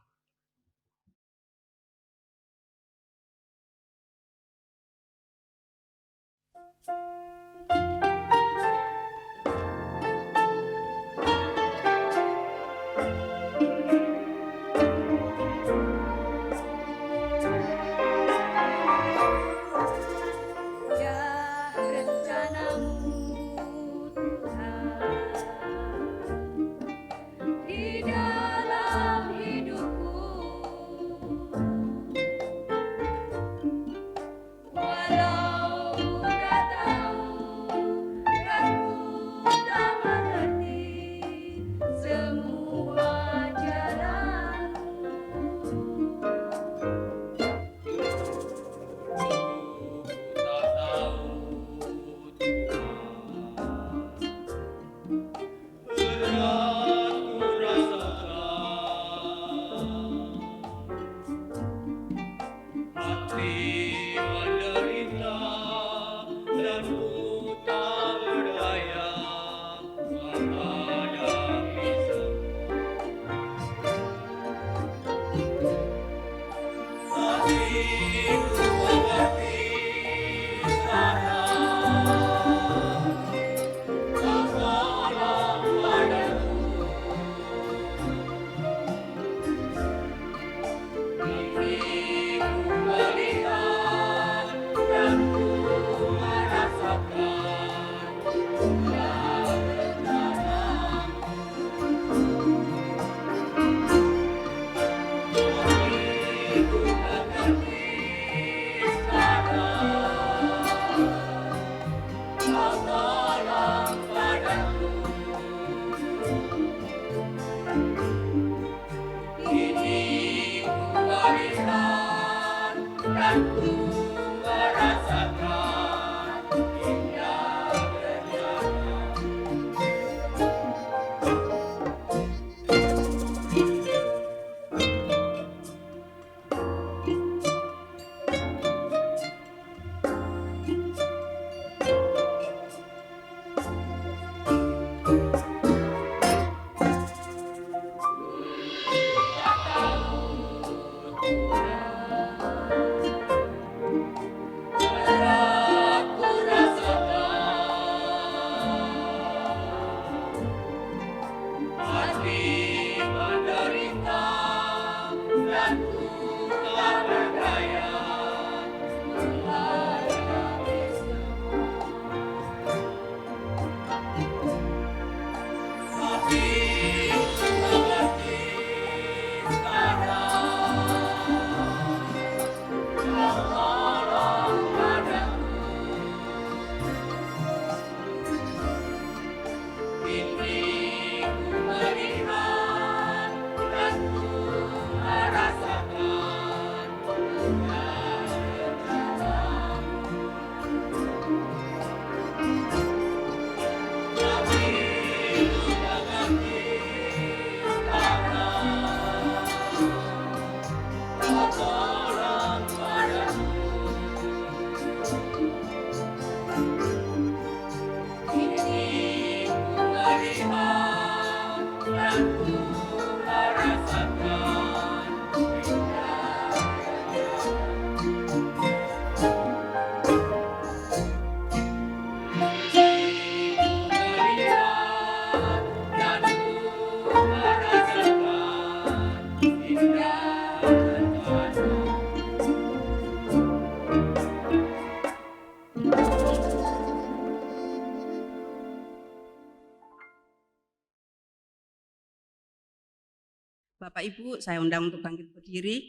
Bapak Ibu, saya undang untuk bangkit berdiri.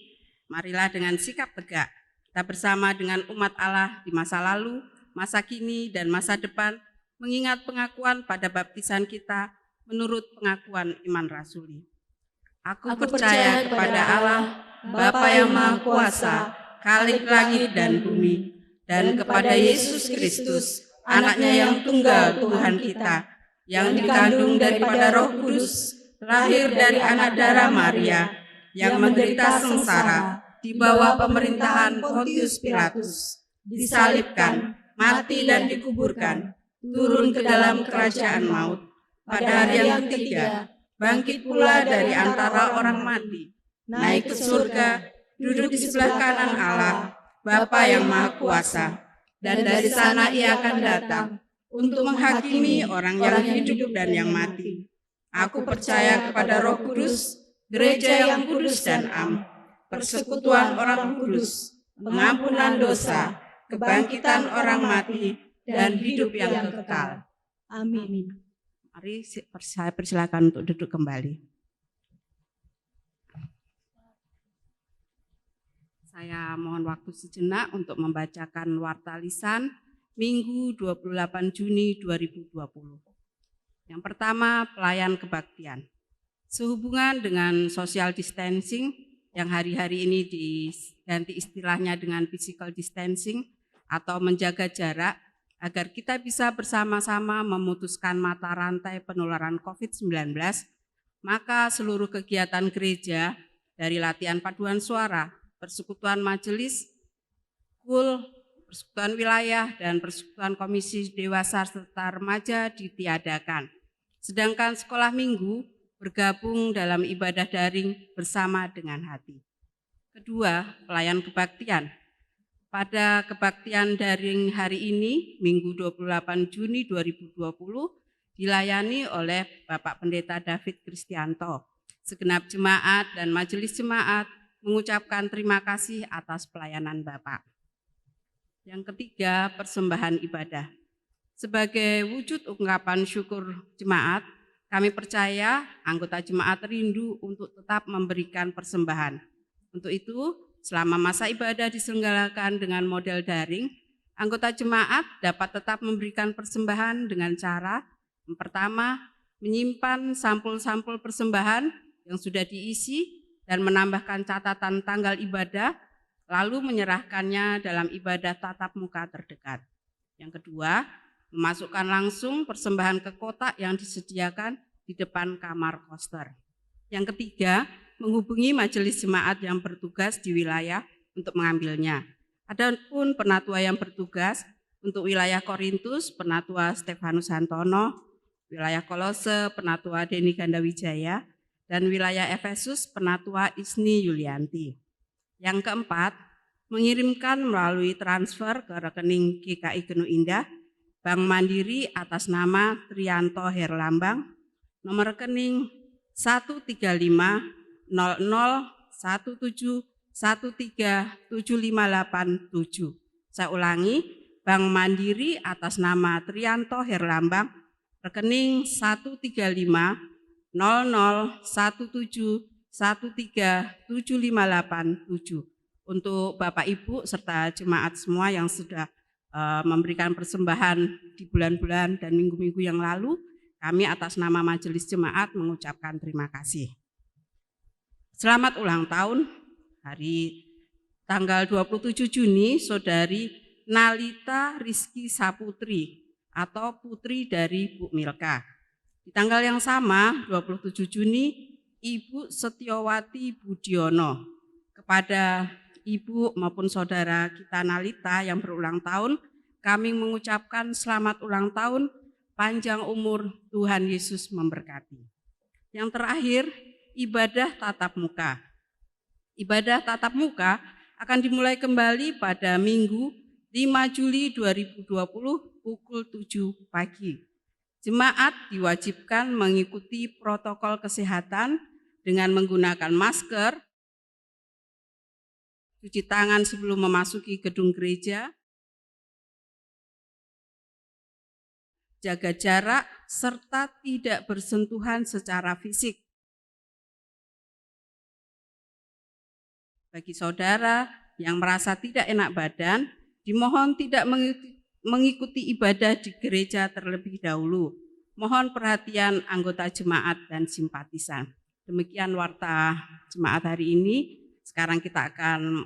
Marilah dengan sikap tegak, kita bersama dengan umat Allah di masa lalu, masa kini, dan masa depan, mengingat pengakuan pada baptisan kita menurut pengakuan iman rasuli. Aku percaya kepada Allah, Bapa yang Maha Kuasa, Khalik langit dan bumi, dan kepada Yesus Kristus, Anaknya yang tunggal Tuhan kita, yang dikandung daripada Roh Kudus, lahir dari anak darah Maria, yang menderita sengsara di bawah pemerintahan Pontius Pilatus, disalibkan, mati dan dikuburkan, turun ke dalam kerajaan maut. Pada hari yang ketiga, bangkit pula dari antara orang mati, naik ke surga, duduk di sebelah kanan Allah, Bapa yang Maha Kuasa, dan dari sana Ia akan datang untuk menghakimi orang yang hidup dan yang mati. Aku percaya kepada Roh Kudus, gereja yang kudus dan am, persekutuan orang kudus, pengampunan dosa, kebangkitan orang mati, dan hidup yang kekal. Amin. Mari saya persilakan untuk duduk kembali. Saya mohon waktu sejenak untuk membacakan warta lisan Minggu 28 Juni 2020. Yang pertama, pelayan kebaktian. Sehubungan dengan social distancing yang hari-hari ini diganti istilahnya dengan physical distancing atau menjaga jarak agar kita bisa bersama-sama memutuskan mata rantai penularan COVID-19, maka seluruh kegiatan gereja dari latihan paduan suara, persekutuan majelis, KUL, persekutuan wilayah, dan persekutuan komisi dewasa serta remaja ditiadakan. Sedangkan sekolah minggu bergabung dalam ibadah daring bersama dengan hati. Kedua, pelayan kebaktian. Pada kebaktian daring hari ini, Minggu 28 Juni 2020, dilayani oleh Bapak Pendeta David Kristianto. Segenap jemaat dan majelis jemaat mengucapkan terima kasih atas pelayanan Bapak. Yang ketiga, persembahan ibadah. Sebagai wujud ungkapan syukur jemaat, kami percaya anggota jemaat rindu untuk tetap memberikan persembahan. Untuk itu, selama masa ibadah diselenggarakan dengan model daring, anggota jemaat dapat tetap memberikan persembahan dengan cara yang pertama, menyimpan sampul-sampul persembahan yang sudah diisi dan menambahkan catatan tanggal ibadah, lalu menyerahkannya dalam ibadah tatap muka terdekat. Yang kedua, memasukkan langsung persembahan ke kotak yang disediakan di depan kamar koster. Yang ketiga, menghubungi majelis jemaat yang bertugas di wilayah untuk mengambilnya. Adapun penatua yang bertugas untuk wilayah Korintus, penatua Stefanus Hantono, wilayah Kolose, penatua Deni Gandawijaya, dan wilayah Efesus, penatua Isni Yulianti. Yang keempat, mengirimkan melalui transfer ke rekening GKI Genu Indah, Bank Mandiri atas nama Trianto Herlambang, nomor rekening 1350017137587. Saya ulangi, Bank Mandiri atas nama Trianto Herlambang, rekening 1350017137587. Untuk Bapak Ibu serta jemaat semua yang sudah memberikan persembahan di bulan-bulan dan minggu-minggu yang lalu, kami atas nama majelis jemaat mengucapkan terima kasih. Selamat ulang tahun hari tanggal 27 Juni, Saudari Nalita Rizky Saputri atau putri dari Bu Milka. Di tanggal yang sama, 27 Juni, Ibu Setiawati Budiono. Kepada Ibu maupun saudara kita Nalita yang berulang tahun, kami mengucapkan selamat ulang tahun, panjang umur, Tuhan Yesus memberkati. Yang terakhir, ibadah tatap muka. Ibadah tatap muka akan dimulai kembali pada Minggu 5 Juli 2020 pukul 7 pagi. Jemaat diwajibkan mengikuti protokol kesehatan dengan menggunakan masker, cuci tangan sebelum memasuki gedung gereja, jaga jarak, serta tidak bersentuhan secara fisik. Bagi saudara yang merasa tidak enak badan, dimohon tidak mengikuti ibadah di gereja terlebih dahulu. Mohon perhatian anggota jemaat dan simpatisan. Demikian warta jemaat hari ini. Sekarang kita akan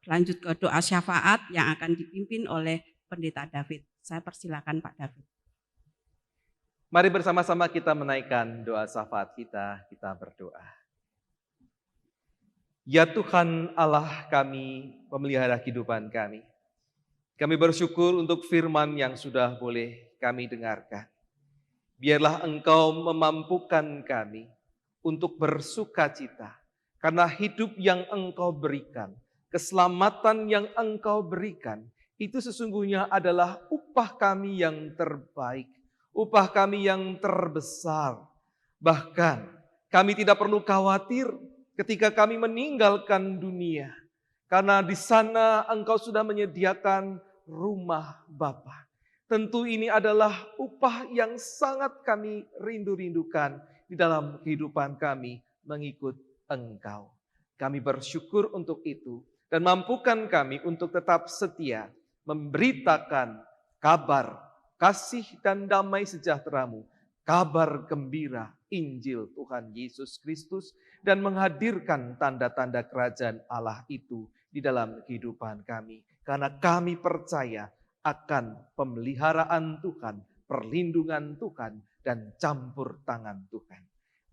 lanjut ke doa syafaat yang akan dipimpin oleh Pendeta David. Saya persilakan Pak David. Mari bersama-sama kita menaikkan doa syafaat kita berdoa. Ya Tuhan Allah kami, pemelihara kehidupan kami bersyukur untuk firman yang sudah boleh kami dengarkan. Biarlah Engkau memampukan kami untuk bersukacita, karena hidup yang Engkau berikan, keselamatan yang Engkau berikan, itu sesungguhnya adalah upah kami yang terbaik, upah kami yang terbesar. Bahkan kami tidak perlu khawatir ketika kami meninggalkan dunia, karena di sana Engkau sudah menyediakan rumah Bapa. Tentu ini adalah upah yang sangat kami rindu-rindukan di dalam kehidupan kami mengikut Engkau. Kami bersyukur untuk itu dan mampukan kami untuk tetap setia memberitakan kabar kasih dan damai sejahtera-Mu, kabar gembira Injil Tuhan Yesus Kristus, dan menghadirkan tanda-tanda kerajaan Allah itu di dalam kehidupan kami. Karena kami percaya akan pemeliharaan Tuhan, perlindungan Tuhan, dan campur tangan Tuhan.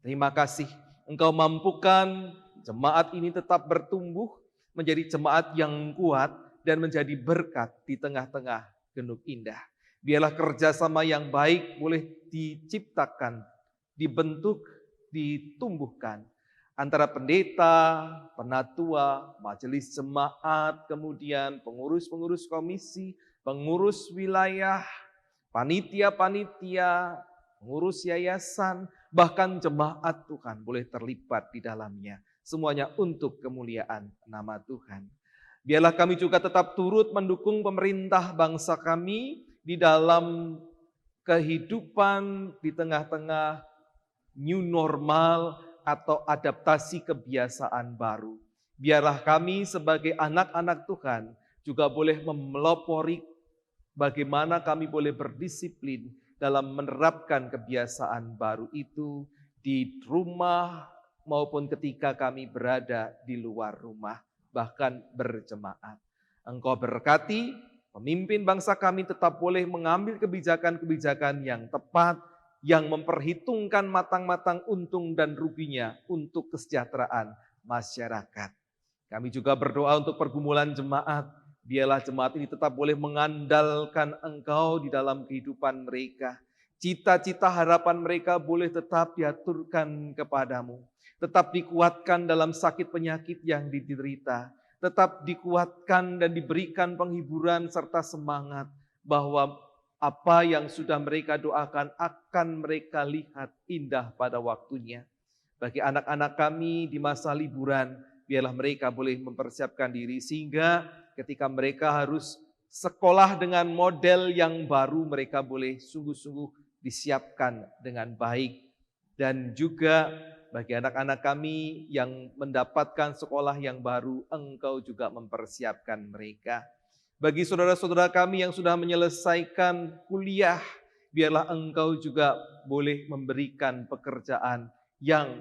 Terima kasih Engkau mampukan jemaat ini tetap bertumbuh menjadi jemaat yang kuat dan menjadi berkat di tengah-tengah Genuk Indah. Biarlah kerjasama yang baik boleh diciptakan, dibentuk, ditumbuhkan antara pendeta, penatua, majelis jemaat, kemudian pengurus-pengurus komisi, pengurus wilayah, panitia-panitia, pengurus yayasan, bahkan jemaat Tuhan boleh terlibat di dalamnya. Semuanya untuk kemuliaan nama Tuhan. Biarlah kami juga tetap turut mendukung pemerintah bangsa kami di dalam kehidupan di tengah-tengah new normal atau adaptasi kebiasaan baru. Biarlah kami sebagai anak-anak Tuhan juga boleh memelopori bagaimana kami boleh berdisiplin dalam menerapkan kebiasaan baru itu di rumah maupun ketika kami berada di luar rumah, bahkan berjemaat. Engkau berkati pemimpin bangsa kami tetap boleh mengambil kebijakan-kebijakan yang tepat, yang memperhitungkan matang-matang untung dan ruginya untuk kesejahteraan masyarakat. Kami juga berdoa untuk pergumulan jemaat. Biarlah jemaat ini tetap boleh mengandalkan Engkau di dalam kehidupan mereka. Cita-cita harapan mereka boleh tetap diaturkan kepadamu. Tetap dikuatkan dalam sakit penyakit yang diderita. Tetap dikuatkan dan diberikan penghiburan serta semangat bahwa apa yang sudah mereka doakan akan mereka lihat indah pada waktunya. Bagi anak-anak kami di masa liburan, biarlah mereka boleh mempersiapkan diri sehingga ketika mereka harus sekolah dengan model yang baru, mereka boleh sungguh-sungguh disiapkan dengan baik. Dan juga bagi anak-anak kami yang mendapatkan sekolah yang baru, Engkau juga mempersiapkan mereka. Bagi saudara-saudara kami yang sudah menyelesaikan kuliah, biarlah Engkau juga boleh memberikan pekerjaan yang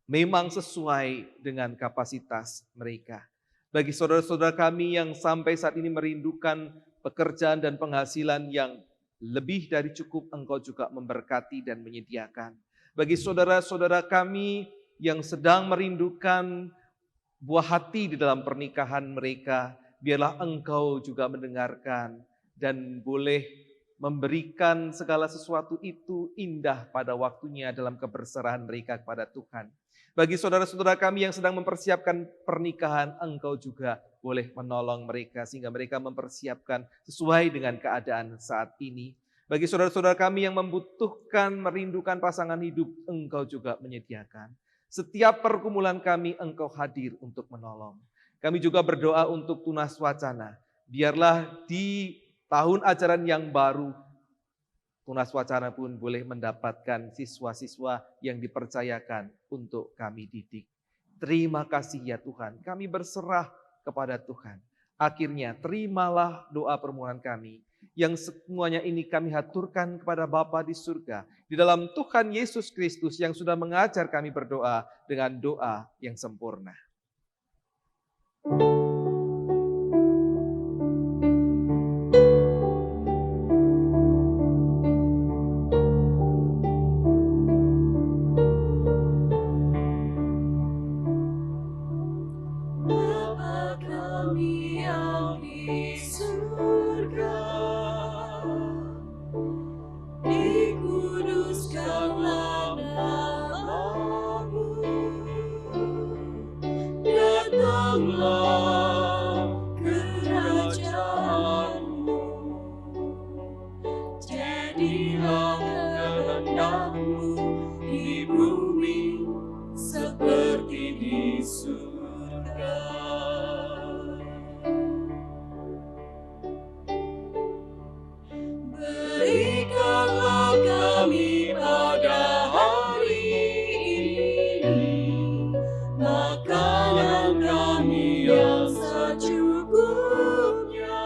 memang sesuai dengan kapasitas mereka. Bagi saudara-saudara kami yang sampai saat ini merindukan pekerjaan dan penghasilan yang lebih dari cukup, Engkau juga memberkati dan menyediakan. Bagi saudara-saudara kami yang sedang merindukan buah hati di dalam pernikahan mereka, biarlah Engkau juga mendengarkan dan boleh memberikan segala sesuatu itu indah pada waktunya dalam keberserahan mereka kepada Tuhan. Bagi saudara-saudara kami yang sedang mempersiapkan pernikahan, Engkau juga boleh menolong mereka sehingga mereka mempersiapkan sesuai dengan keadaan saat ini. Bagi saudara-saudara kami yang membutuhkan, merindukan pasangan hidup, Engkau juga menyediakan. Setiap pergumulan kami, Engkau hadir untuk menolong. Kami juga berdoa untuk Tunas Wacana. Biarlah di tahun ajaran yang baru, Tunas Wacana pun boleh mendapatkan siswa-siswa yang dipercayakan untuk kami didik. Terima kasih ya Tuhan, kami berserah kepada Tuhan. Akhirnya terimalah doa permohonan kami, yang semuanya ini kami haturkan kepada Bapa di surga, di dalam Tuhan Yesus Kristus yang sudah mengajar kami berdoa dengan doa yang sempurna. Bapa kami yang di surga, dikuduskanlah nama-Mu, datanglah kerajaan-Mu, jadilah kehendak-Mu di bumi seperti di surga. Berikanlah kami pada hari ini makanan kami yang secukupnya,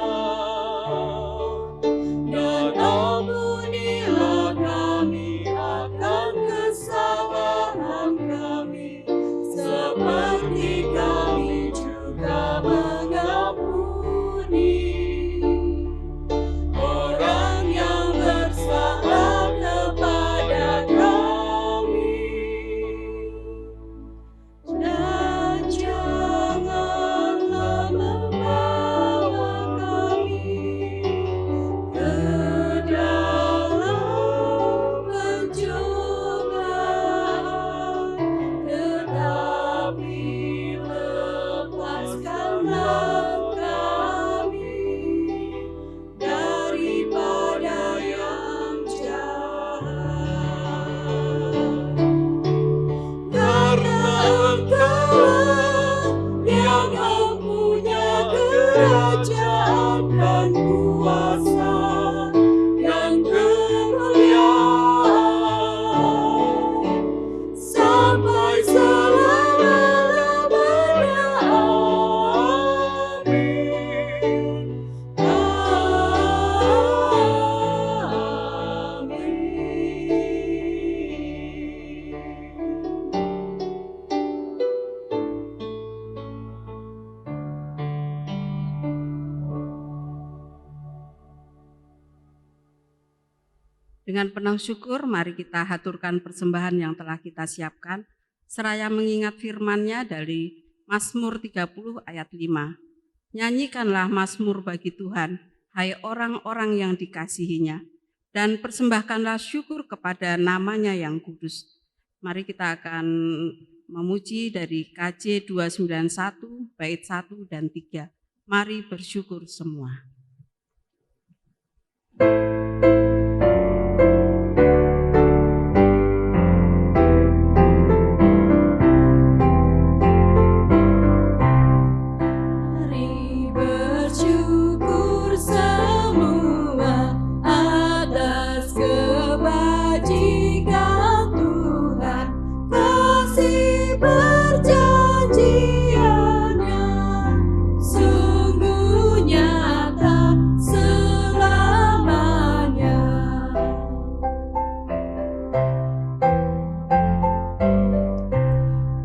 dan ampunilah kami akan kesalahan kami, seperti kami juga mengampuni orang yang bersalah kepada kami. Dan janganlah membawa kami ke dalam pencobaan, tetapi lepaskanlah kami daripada yang jahat. Karena Engkau yang mempunyai kerajaan dan kuasa yang kemuliaan sampai selama-lamanya. Dengan penuh syukur, mari kita haturkan persembahan yang telah kita siapkan, seraya mengingat firman-Nya dari Mazmur 30 ayat 5. Nyanyikanlah mazmur bagi Tuhan, hai orang-orang yang dikasihi-Nya, dan persembahkanlah syukur kepada nama-Nya yang kudus. Mari kita akan memuji dari KJ 291, bait 1 dan 3. Mari bersyukur semua. Mari bersyukur semua atas kebajikan Tuhan, kasih perjanjian-Nya sungguh nyata selamanya.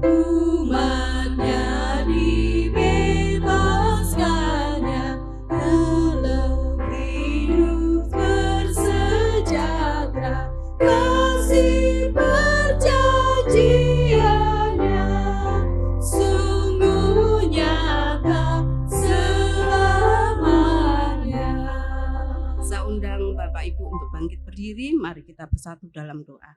Umat-Nya dibebaskannya, relung hidup bersejahtera, kasih perjanjian-Nya sungguh nyata selamanya. Saya undang Bapak Ibu untuk bangkit berdiri, mari kita bersatu dalam doa.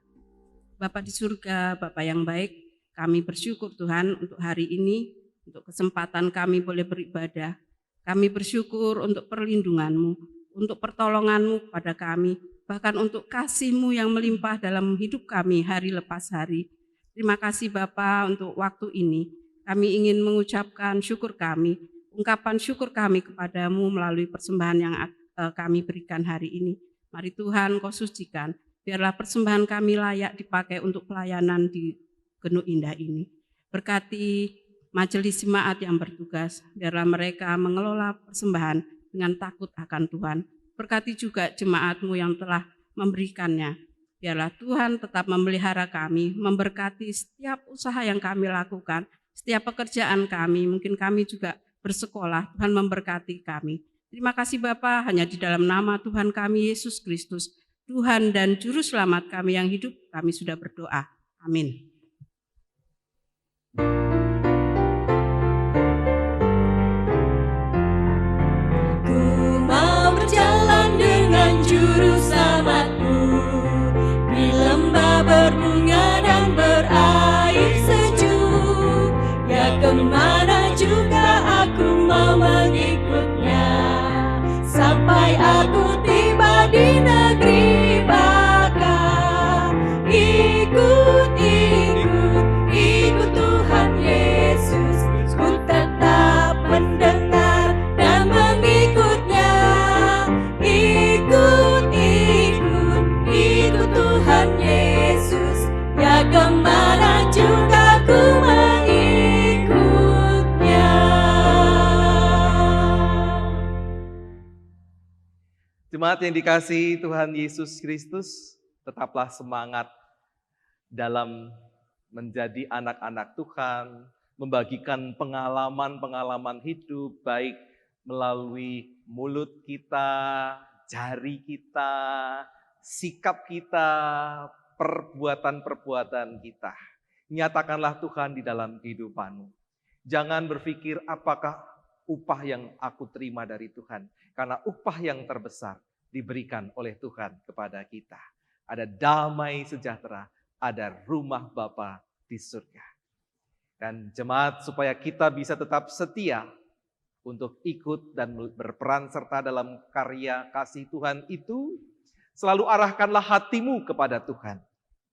Bapa di surga, Bapa yang baik, kami bersyukur Tuhan untuk hari ini, untuk kesempatan kami boleh beribadah. Kami bersyukur untuk perlindungan-Mu, untuk pertolongan-Mu kepada kami, bahkan untuk kasih-Mu yang melimpah dalam hidup kami hari lepas hari. Terima kasih Bapa untuk waktu ini. Kami ingin mengucapkan syukur kami, ungkapan syukur kami kepadamu melalui persembahan yang kami berikan hari ini. Mari Tuhan Kau sucikan, biarlah persembahan kami layak dipakai untuk pelayanan di Genuk Indah ini. Berkati majelis jemaat yang bertugas, biarlah mereka mengelola persembahan dengan takut akan Tuhan. Berkati juga jemaat-Mu yang telah memberikannya. Biarlah Tuhan tetap memelihara kami, memberkati setiap usaha yang kami lakukan, setiap pekerjaan kami, mungkin kami juga bersekolah, Tuhan memberkati kami. Terima kasih Bapa, hanya di dalam nama Tuhan kami Yesus Kristus, Tuhan dan Juru Selamat kami yang hidup, kami sudah berdoa. Amin. Ku mau berjalan dengan Juru Selamat-Mu di lembah berbunga dan berair sejuk. Ya kemana juga aku mau mengikutnya, sampai aku tiba di negeri baka. Ikut, ikut, ikut Tuhan Yesus, ku tetap mendengar dan mengikutnya. Ikut, ikut, ikut Tuhan Yesus, ya kemana juga ku mengikutnya. Jemaat yang dikasihi Tuhan Yesus Kristus, tetaplah semangat dalam menjadi anak-anak Tuhan, membagikan pengalaman-pengalaman hidup, baik melalui mulut kita, jari kita, sikap kita, perbuatan-perbuatan kita. Nyatakanlah Tuhan di dalam kehidupanmu. Jangan berpikir apakah upah yang aku terima dari Tuhan, karena upah yang terbesar diberikan oleh Tuhan kepada kita. Ada damai sejahtera, ada rumah Bapa di surga. Dan jemaat, supaya kita bisa tetap setia untuk ikut dan berperan serta dalam karya kasih Tuhan itu, selalu arahkanlah hatimu kepada Tuhan.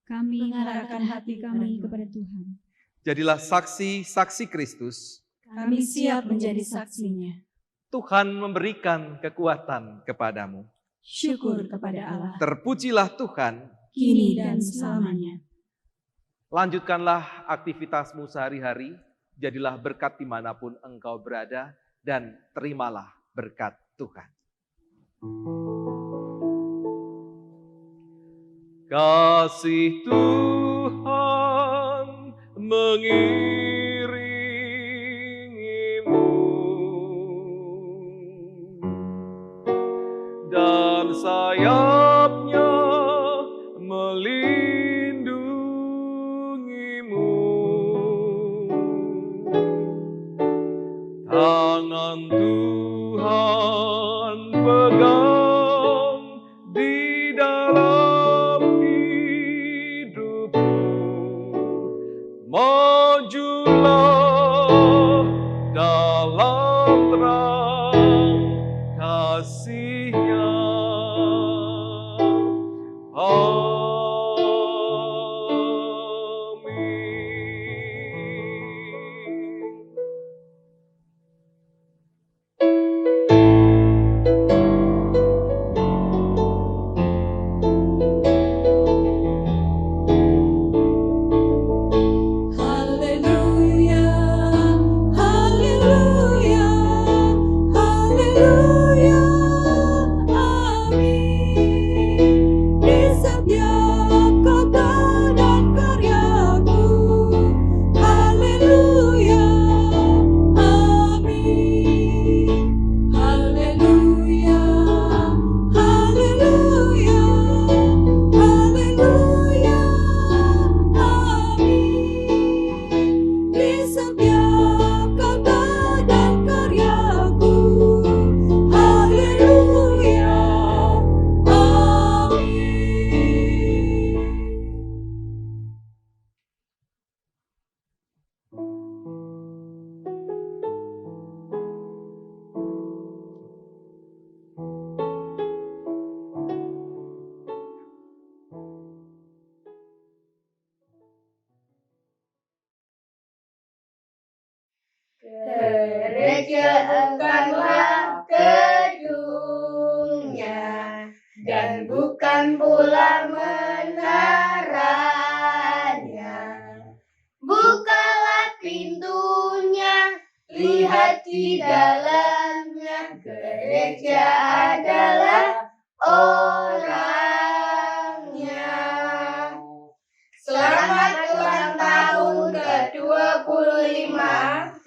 Kami mengarahkan hati kami kepada Tuhan. Jadilah saksi-saksi Kristus. Kami siap menjadi saksinya. Tuhan memberikan kekuatan kepadamu. Syukur kepada Allah, Terpujilah Tuhan. kini dan selamanya. Lanjutkanlah aktivitasmu sehari-hari, jadilah berkat dimanapun engkau berada, dan terimalah berkat Tuhan. Kasih Tuhan mengiringimu, dan sayapnya melindungimu. Tangan Tuhan pegang di dalam hidupmu. Majulah dalam terang kasih-Nya. Amin. Haleluya, haleluya, haleluya, amin. Di setiap kata dan karyaku, haleluya, amin. Haleluya, haleluya, haleluya, amin. Di setiap kata dan karyaku, haleluya, amin. Gereja bukanlah gedungnya, dan bukan pula menaranya. Bukalah terlihat di dalamnya. Gereja adalah orangnya. Selamat ulang tahun ke-25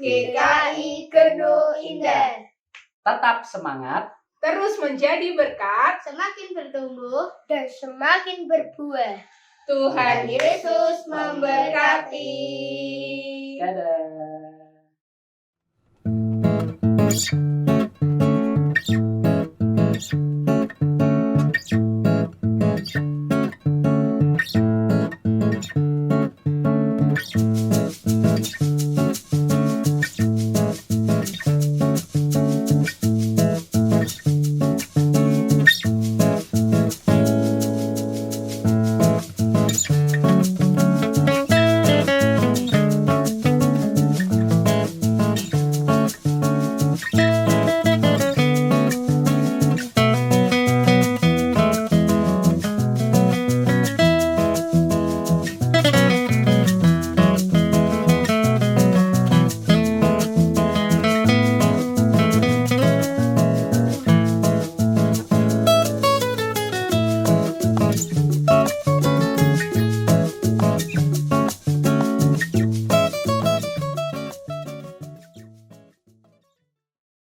GKI Gedung Indah. Tetap semangat, terus menjadi berkat, Semakin bertumbuh dan semakin berbuah. Tuhan Yesus memberkati. dadah.